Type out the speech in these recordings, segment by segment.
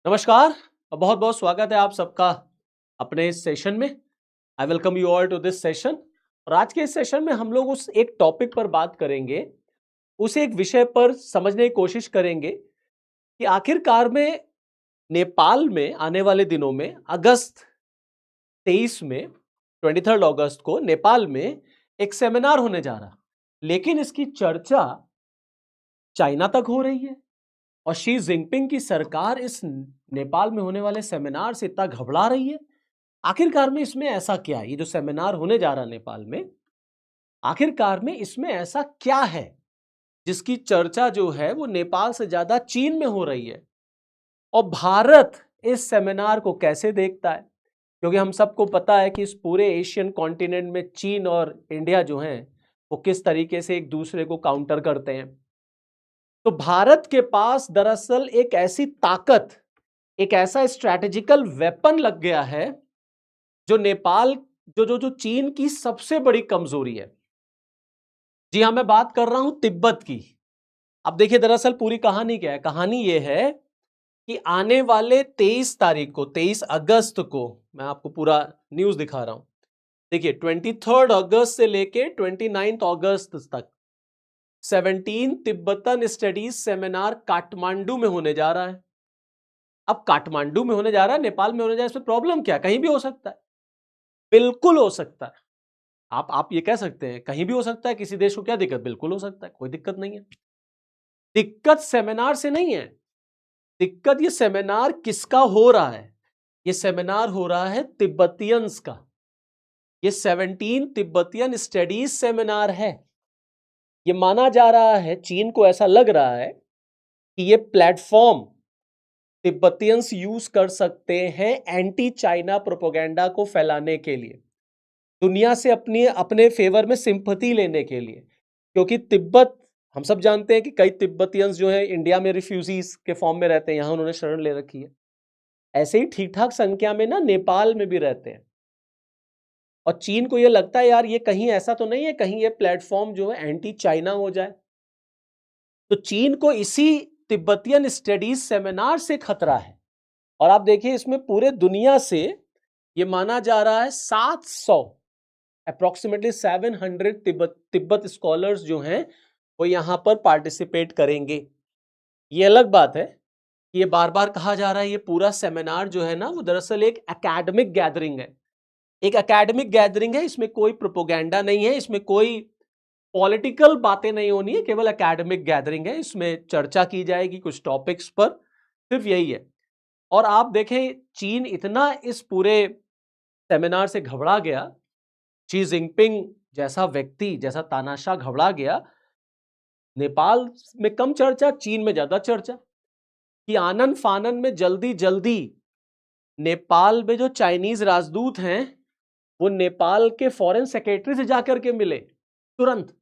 नमस्कार। बहुत बहुत स्वागत है आप सबका अपने इस सेशन में। I welcome you all to this session. और आज के इस सेशन में हम लोग उस एक टॉपिक पर बात करेंगे, उस एक विषय पर समझने की कोशिश करेंगे कि आखिरकार में नेपाल में आने वाले दिनों में अगस्त 23 में 23 अगस्त को नेपाल में एक सेमिनार होने जा रहा, लेकिन इसकी चर्चा चाइना तक हो रही है और शी जिनपिंग की सरकार इस नेपाल में होने वाले सेमिनार से इतना घबरा रही है। आखिरकार में इसमें ऐसा क्या है? ये जो सेमिनार होने जा रहा है नेपाल में, आखिरकार में इसमें ऐसा क्या है जिसकी चर्चा जो है वो नेपाल से ज्यादा चीन में हो रही है? और भारत इस सेमिनार को कैसे देखता है? क्योंकि हम सबको पता है कि इस पूरे एशियन कॉन्टिनेंट में चीन और इंडिया जो हैं वो किस तरीके से एक दूसरे को काउंटर करते हैं। तो भारत के पास दरअसल एक ऐसी ताकत, एक ऐसा स्ट्रैटेजिकल वेपन लग गया है जो नेपाल जो जो जो चीन की सबसे बड़ी कमजोरी है। जी हां, मैं बात कर रहा हूं तिब्बत की। अब देखिए दरअसल पूरी कहानी क्या है। कहानी यह है कि आने वाले 23 तारीख को, 23 अगस्त को, मैं आपको पूरा न्यूज दिखा रहा हूं। देखिए 23 अगस्त से लेके 29 अगस्त तक 17 तिब्बतन स्टडीज सेमिनार काठमांडू में होने जा रहा है। अब काठमांडू में होने जा रहा है, नेपाल में होने जा रहा है, इसमें प्रॉब्लम क्या? कहीं भी हो सकता है, बिल्कुल हो सकता है। आप ये कह सकते हैं कहीं भी हो सकता है, किसी देश को क्या दिक्कत? बिल्कुल हो सकता है, कोई दिक्कत नहीं है। दिक्कत सेमिनार से नहीं है, दिक्कत ये सेमिनार किसका हो रहा है। ये सेमिनार हो रहा है तिब्बतियंस का। ये 17 तिब्बतियन स्टडीज सेमिनार है। ये माना जा रहा है, चीन को ऐसा लग रहा है कि ये प्लेटफॉर्म तिब्बतियंस यूज कर सकते हैं एंटी चाइना प्रोपेगेंडा को फैलाने के लिए, दुनिया से अपनी अपने फेवर में सिंपैथी लेने के लिए। क्योंकि तिब्बत, हम सब जानते हैं कि कई तिब्बतियंस जो है इंडिया में रिफ्यूजीज के फॉर्म में रहते हैं, यहां उन्होंने शरण ले रखी है। ऐसे ही ठीक ठाक संख्या में ना नेपाल में भी रहते हैं। और चीन को यह लगता है यार ये कहीं ऐसा तो नहीं है कहीं ये प्लेटफॉर्म जो है एंटी चाइना हो जाए। तो चीन को इसी तिब्बतियन स्टडीज सेमिनार से खतरा है। और आप देखिए इसमें पूरे दुनिया से ये माना जा रहा है 700 अप्रोक्सीमेटली 700 तिब्बत स्कॉलर्स जो हैं वो यहां पर पार्टिसिपेट करेंगे। ये अलग बात है कि ये बार बार कहा जा रहा है ये पूरा सेमिनार जो है ना वो दरअसल एक एकेडमिक गैदरिंग है। एक एकेडमिक गैदरिंग है, इसमें कोई प्रोपोगेंडा नहीं है, इसमें कोई पॉलिटिकल बातें नहीं होनी है, केवल एकेडमिक गैदरिंग है। इसमें चर्चा की जाएगी कुछ टॉपिक्स पर, सिर्फ यही है। और आप देखें चीन इतना इस पूरे सेमिनार से घबरा गया, शी जिनपिंग जैसा व्यक्ति, जैसा तानाशाह घबरा गया। नेपाल में कम चर्चा, चीन में ज्यादा चर्चा, कि आनन फानन में जल्दी जल्दी नेपाल में जो चाइनीज राजदूत हैं वो नेपाल के फॉरेन सेक्रेटरी से जाकर के मिले तुरंत,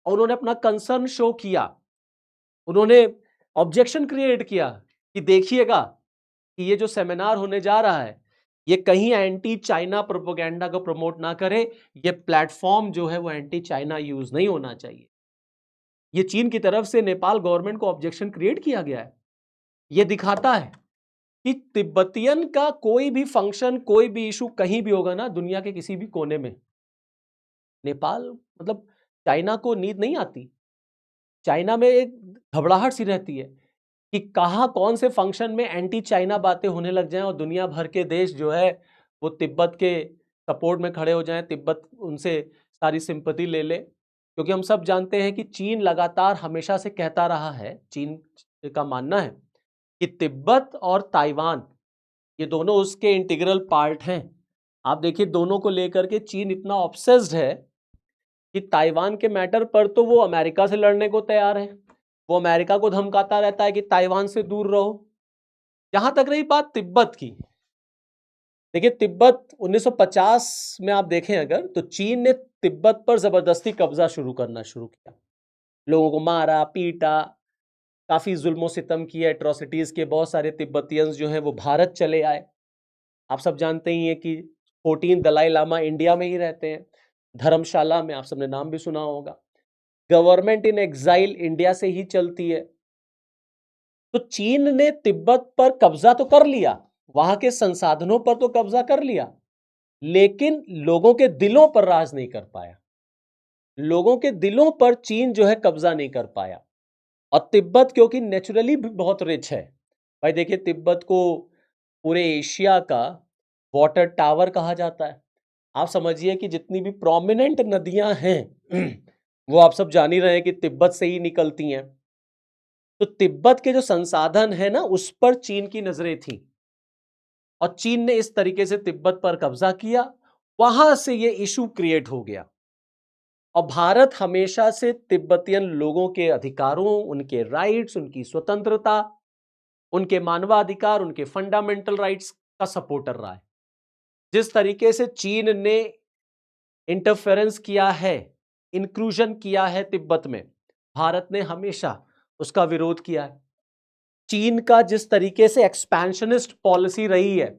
और उन्होंने अपना कंसर्न शो किया। उन्होंने ऑब्जेक्शन क्रिएट किया कि देखिएगा कि ये जो सेमिनार होने जा रहा है ये कहीं एंटी चाइना प्रोपेगेंडा को प्रमोट ना करे, ये प्लेटफॉर्म जो है वो एंटी चाइना यूज नहीं होना चाहिए। ये चीन की तरफ से नेपाल गवर्नमेंट को ऑब्जेक्शन क्रिएट किया गया है। ये दिखाता है कि तिब्बतियन का कोई भी फंक्शन, कोई भी इशू कहीं भी होगा ना दुनिया के किसी भी कोने में, नेपाल मतलब चाइना को नींद नहीं आती। चाइना में एक घबराहट सी रहती है कि कहां कौन से फंक्शन में एंटी चाइना बातें होने लग जाएं और दुनिया भर के देश जो है वो तिब्बत के सपोर्ट में खड़े हो जाएं, तिब्बत उनसे सारी सिंपैथी ले ले। क्योंकि हम सब जानते हैं कि चीन लगातार हमेशा से कहता रहा है, चीन का मानना है कि तिब्बत और ताइवान ये दोनों उसके इंटीग्रल पार्ट हैं। आप देखिए दोनों को लेकर के चीन इतना ऑब्सेस्ड है कि ताइवान के मैटर पर तो वो अमेरिका से लड़ने को तैयार है। वो अमेरिका को धमकाता रहता है कि ताइवान से दूर रहो। जहां तक रही बात तिब्बत की, देखिए तिब्बत 1950 में आप देखें अगर, तो चीन ने तिब्बत पर जबरदस्ती कब्जा करना शुरू किया, लोगों को मारा पीटा, काफी जुल्मों सितम किए, एट्रोसिटीज के। बहुत सारे तिब्बतियंस जो हैं वो भारत चले आए। आप सब जानते ही हैं कि 14 दलाई लामा इंडिया में ही रहते हैं, धर्मशाला में, आप सबने नाम भी सुना होगा। गवर्नमेंट इन एग्जाइल इंडिया से ही चलती है। तो चीन ने तिब्बत पर कब्जा तो कर लिया, वहां के संसाधनों पर तो कब्जा कर लिया, लेकिन लोगों के दिलों पर राज नहीं कर पाया। लोगों के दिलों पर चीन जो है कब्जा नहीं कर पाया। और तिब्बत क्योंकि नेचुरली भी बहुत रिच है, भाई देखिए तिब्बत को पूरे एशिया का वाटर टावर कहा जाता है। आप समझिए कि जितनी भी प्रोमिनेंट नदियां हैं वो आप सब जान ही रहे हैं कि तिब्बत से ही निकलती हैं। तो तिब्बत के जो संसाधन है ना, उस पर चीन की नजरें थी और चीन ने इस तरीके से तिब्बत पर कब्जा किया, वहां से ये इशू क्रिएट हो गया। और भारत हमेशा से तिब्बतियन लोगों के अधिकारों, उनके राइट्स, उनकी स्वतंत्रता, उनके मानवाधिकार, उनके फंडामेंटल राइट्स का सपोर्टर रहा है। जिस तरीके से चीन ने इंटरफेरेंस किया है, इंक्लूजन किया है तिब्बत में, भारत ने हमेशा उसका विरोध किया है। चीन का जिस तरीके से एक्सपेंशनिस्ट पॉलिसी रही है,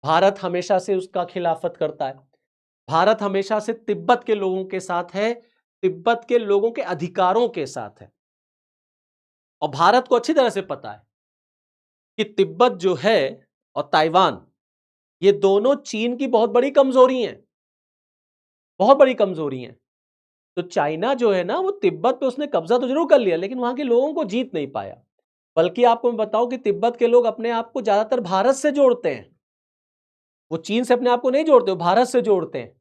भारत हमेशा से उसका खिलाफत करता है। भारत हमेशा से तिब्बत के लोगों के साथ है, तिब्बत के लोगों के अधिकारों के साथ है। और भारत को अच्छी तरह से पता है कि तिब्बत जो है और ताइवान, ये दोनों चीन की बहुत बड़ी कमजोरी हैं, बहुत बड़ी कमजोरी हैं। तो चाइना जो है ना, वो तिब्बत पे उसने कब्जा तो जरूर कर लिया, लेकिन वहां के लोगों को जीत नहीं पाया। बल्कि आपको मैं बताऊं कि तिब्बत के लोग अपने आप को ज्यादातर भारत से जोड़ते हैं, वो चीन से अपने आप को नहीं जोड़ते, वो भारत से जोड़ते हैं।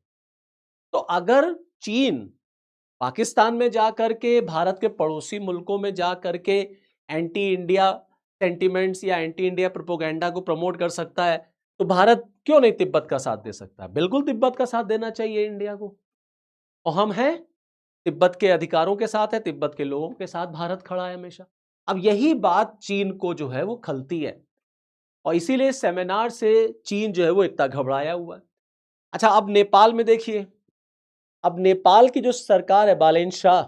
तो अगर चीन पाकिस्तान में जा करके, भारत के पड़ोसी मुल्कों में जा करके एंटी इंडिया सेंटिमेंट्स या एंटी इंडिया प्रोपोगेंडा को प्रमोट कर सकता है, तो भारत क्यों नहीं तिब्बत का साथ दे सकता? बिल्कुल तिब्बत का साथ देना चाहिए इंडिया को। और हम हैं, तिब्बत के अधिकारों के साथ है, तिब्बत के लोगों के साथ भारत खड़ा है हमेशा। अब यही बात चीन को जो है वो खलती है, और इसीलिए सेमिनार से चीन जो है वो इतना घबराया हुआ है। अच्छा, अब नेपाल में देखिए, अब नेपाल की जो सरकार है, बालेन शाह,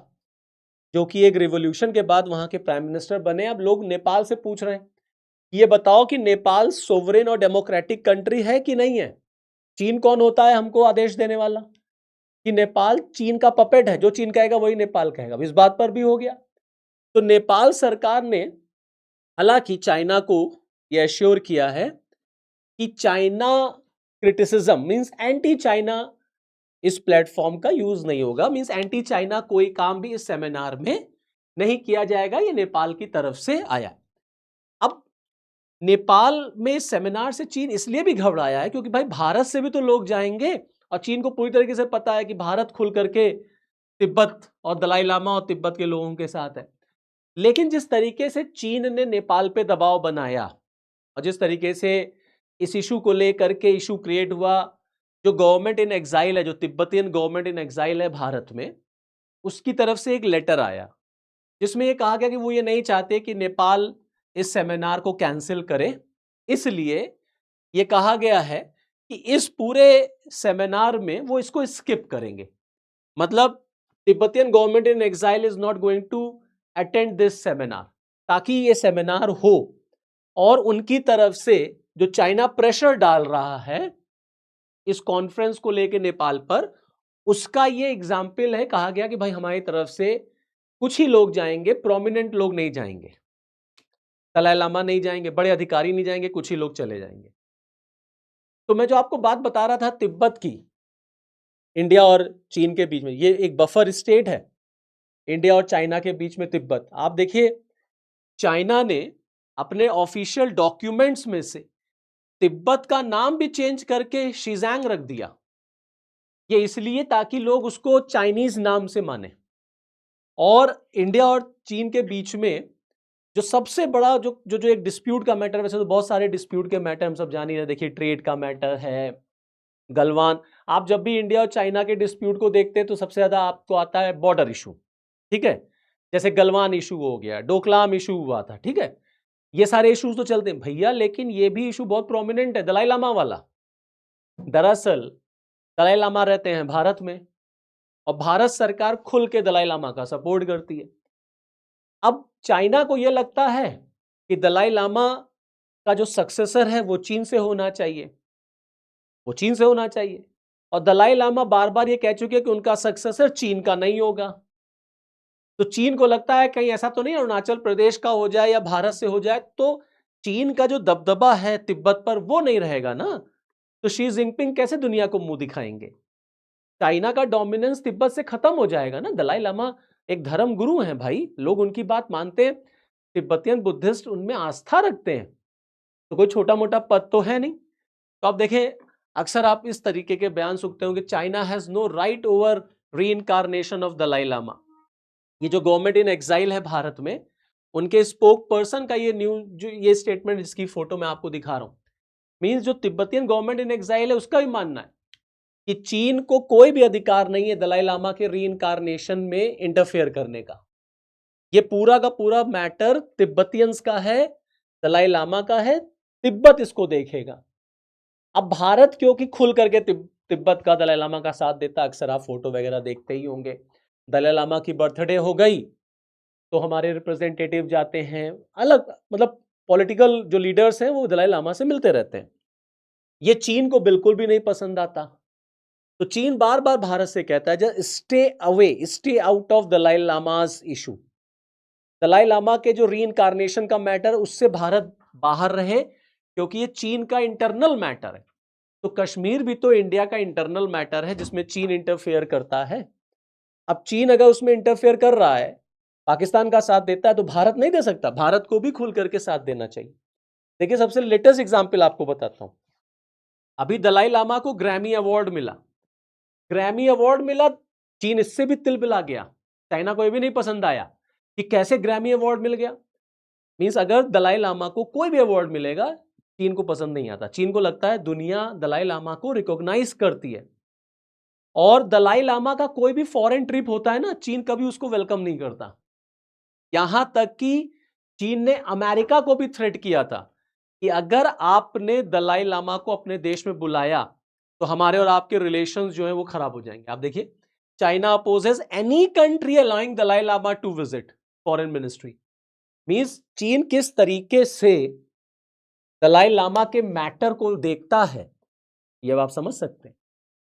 जो कि एक रिवॉल्यूशन के बाद वहां के प्राइम मिनिस्टर बने, अब लोग नेपाल से पूछ रहे हैं, ये बताओ कि नेपाल सोवरेन और डेमोक्रेटिक कंट्री है कि नहीं है? चीन कौन होता है हमको आदेश देने वाला? कि नेपाल चीन का पपेट है, जो चीन कहेगा वही नेपाल कहेगा। इस बात पर भी हो गया। तो नेपाल सरकार ने हालांकि चाइना को यह एश्योर किया है कि China criticism means anti China इस प्लेटफॉर्म का यूज नहीं होगा, मींस एंटी चाइना कोई काम भी इस सेमिनार में नहीं किया जाएगा। ये नेपाल की तरफ से आया। अब नेपाल में सेमिनार से चीन इसलिए भी घबराया है क्योंकि भाई भारत से भी तो लोग जाएंगे, और चीन को पूरी तरीके से पता है कि भारत खुल करके तिब्बत और दलाई लामा और तिब्बत के लोगों के साथ है। लेकिन जिस तरीके से चीन ने नेपाल पे दबाव बनाया और जिस तरीके से इस इशू को लेकर के इशू क्रिएट हुआ, जो गवर्नमेंट इन एग्जाइल है, जो तिब्बतियन गवर्नमेंट इन एग्जाइल है भारत में, उसकी तरफ से एक लेटर आया जिसमें यह कहा गया कि वो ये नहीं चाहते कि नेपाल इस सेमिनार को कैंसिल करे। इसलिए यह कहा गया है कि इस पूरे सेमिनार में वो इसको स्किप करेंगे। मतलब Tibetan government in exile is not going to attend this seminar, ताकि ये सेमिनार हो। और उनकी तरफ से जो चाइना प्रेशर डाल रहा है इस कॉन्फ्रेंस को लेकर नेपाल पर, उसका ये एग्जाम्पल है। कहा गया कि भाई हमारी तरफ से कुछ ही लोग जाएंगे, प्रोमिनेंट लोग नहीं जाएंगे, दलाई लामा नहीं जाएंगे, बड़े अधिकारी नहीं जाएंगे, कुछ ही लोग चले जाएंगे। तो मैं जो आपको बात बता रहा था तिब्बत की, इंडिया और चीन के बीच में, ये एक बफर स्टेट है इंडिया और चाइना के बीच में तिब्बत। आप देखिए, चाइना ने अपने ऑफिशियल डॉक्यूमेंट्स में से तिब्बत का नाम भी चेंज करके शीजांग रख दिया। ये इसलिए ताकि लोग उसको चाइनीज नाम से माने। और इंडिया और चीन के बीच में जो सबसे बड़ा जो जो जो एक डिस्प्यूट का मैटर, वैसे तो बहुत सारे डिस्प्यूट के मैटर हम सब जान ही रहे, देखिए ट्रेड का मैटर है, गलवान। आप जब भी इंडिया और चाइना के डिस्प्यूट को देखते हैं तो सबसे ज्यादा आपको आता है बॉर्डर इशू, ठीक है? जैसे गलवान इशू हो गया, डोकलाम इशू हुआ था, ठीक है? ये सारे इश्यूज तो चलते हैं भैया, लेकिन ये भी इशू बहुत प्रोमिनेंट है, दलाई लामा वाला। दरअसल दलाई लामा रहते हैं भारत में और भारत सरकार खुल के दलाई लामा का सपोर्ट करती है। अब चाइना को यह लगता है कि दलाई लामा का जो सक्सेसर है वो चीन से होना चाहिए, वो चीन से होना चाहिए। और दलाई लामा बार बार ये कह चुके हैं कि उनका सक्सेसर चीन का नहीं होगा। तो चीन को लगता है कहीं ऐसा तो नहीं अरुणाचल प्रदेश का हो जाए या भारत से हो जाए तो चीन का जो दबदबा है तिब्बत पर वो नहीं रहेगा ना, तो शी जिनपिंग कैसे दुनिया को मुंह दिखाएंगे? चाइना का डोमिनेंस तिब्बत से खत्म हो जाएगा ना। दलाई लामा एक धर्म गुरु हैं भाई, लोग उनकी बात मानते हैं, तिब्बतियन बुद्धिस्ट उनमें आस्था रखते हैं, तो कोई छोटा मोटा पद तो है नहीं। तो आप देखें, अक्सर आप इस तरीके के बयान सुनते होंगे, China has no right over reincarnation of Dalai Lama. ये जो गवर्नमेंट इन एग्जाइल है भारत में, उनके स्पोक पर्सन का ये न्यूज, जो ये स्टेटमेंट जिसकी फोटो मैं आपको दिखा रहा हूं, मींस जो तिब्बतियन गवर्नमेंट इन एग्जाइल है उसका भी मानना है कि चीन को कोई भी अधिकार नहीं है दलाई लामा के रीइंकारनेशन में इंटरफेयर करने का। ये पूरा का पूरा मैटर तिब्बतियंस का है, दलाई लामा का है, तिब्बत इसको देखेगा। अब भारत क्योंकि खुल करके तिब्बत का दलाई लामा का साथ देता, अक्सर आप फोटो वगैरह देखते ही होंगे, दलाई लामा की बर्थडे हो गई तो हमारे रिप्रेजेंटेटिव जाते हैं, अलग मतलब पॉलिटिकल जो लीडर्स हैं वो दलाई लामा से मिलते रहते हैं। ये चीन को बिल्कुल भी नहीं पसंद आता, तो चीन बार बार भारत से कहता है just stay away, stay out of Dalai Lama's issue. Dalai Lama के जो रीइंकारनेशन का मैटर, उससे भारत बाहर रहे, क्योंकि ये चीन का इंटरनल मैटर है। तो कश्मीर भी तो इंडिया का इंटरनल मैटर है जिसमें चीन इंटरफेयर करता है। अब चीन अगर उसमें इंटरफेयर कर रहा है, पाकिस्तान का साथ देता है, तो भारत नहीं दे सकता, भारत को भी खुल करके साथ देना चाहिए। देखिए, सबसे लेटेस्ट एग्जांपल आपको बताता हूं, अभी दलाई लामा को ग्रैमी अवार्ड मिला, ग्रैमी अवार्ड मिला, चीन इससे भी तिलबिला गया, चाइना को ये भी नहीं पसंद आया कि कैसे ग्रैमी अवार्ड मिल गया। मींस अगर दलाई लामा को कोई भी अवार्ड मिलेगा, चीन को पसंद नहीं आता। चीन को लगता है दुनिया दलाई लामा को रिकॉग्नाइज करती है, और दलाई लामा का कोई भी फॉरेन ट्रिप होता है ना, चीन कभी उसको वेलकम नहीं करता। यहां तक कि चीन ने अमेरिका को भी थ्रेट किया था कि अगर आपने दलाई लामा को अपने देश में बुलाया तो हमारे और आपके रिलेशंस जो है वो खराब हो जाएंगे। आप देखिए, China opposes any country allowing Dalai Lama to visit foreign ministry. मींस चीन किस तरीके से दलाई लामा के मैटर को देखता है, ये आप समझ सकते हैं।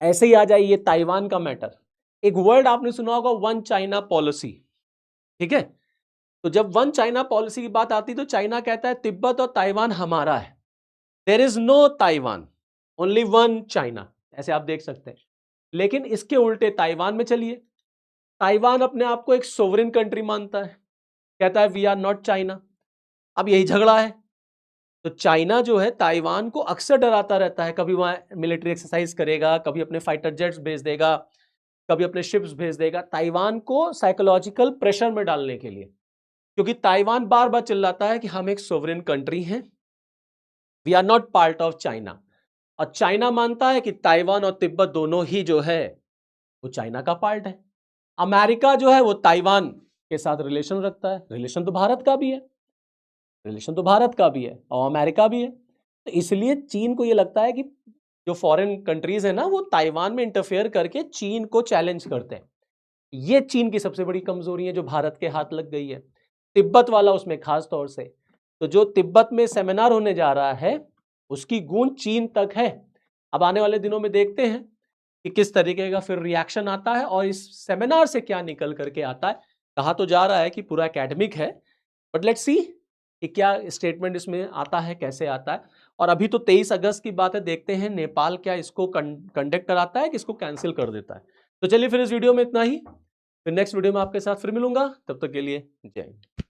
ऐसे ही आ जाइए ताइवान का मैटर, एक वर्ड आपने सुना होगा, वन चाइना पॉलिसी, ठीक है? तो जब वन चाइना पॉलिसी की बात आती तो चाइना कहता है तिब्बत और ताइवान हमारा है, there is no Taiwan, only one China, ऐसे आप देख सकते हैं। लेकिन इसके उल्टे ताइवान में चलिए, ताइवान अपने आप को एक सोवरेन कंट्री मानता है, कहता है वी आर नॉट चाइना। अब यही झगड़ा है, तो चाइना जो है ताइवान को अक्सर डराता रहता है, कभी वहां मिलिट्री एक्सरसाइज करेगा, कभी अपने फाइटर जेट्स भेज देगा, कभी अपने शिप्स भेज देगा, ताइवान को साइकोलॉजिकल प्रेशर में डालने के लिए, क्योंकि ताइवान बार बार चिल्लाता है कि हम एक सोवरेन कंट्री हैं, we are not part of China. और चाइना मानता है कि ताइवान और तिब्बत दोनों ही जो है वो चाइना का पार्ट है। अमेरिका जो है वो ताइवान के साथ रिलेशन रखता है, रिलेशन तो भारत का भी है, रिलेशन तो भारत का भी है और अमेरिका भी है। तो इसलिए चीन को ये लगता है कि जो फॉरेन कंट्रीज है ना, वो ताइवान में इंटरफेयर करके चीन को चैलेंज करते हैं। ये चीन की सबसे बड़ी कमजोरी है जो भारत के हाथ लग गई है, तिब्बत वाला उसमें खास तौर से। तो जो तिब्बत में सेमिनार होने जा रहा है उसकी गूंज चीन तक है। अब आने वाले दिनों में देखते हैं कि किस तरीके का फिर रिएक्शन आता है और इस सेमिनार से क्या निकल करके आता है। कहा तो जा रहा है कि पूरा एकेडमिक है, बट लेट्स सी कि क्या स्टेटमेंट इसमें आता है, कैसे आता है। और अभी तो 23 अगस्त की बात है, देखते हैं नेपाल क्या इसको कंडक्ट कराता है कि इसको कैंसिल कर देता है। तो चलिए फिर इस वीडियो में इतना ही, फिर नेक्स्ट वीडियो में आपके साथ फिर मिलूंगा, तब तक के लिए जय हिंद।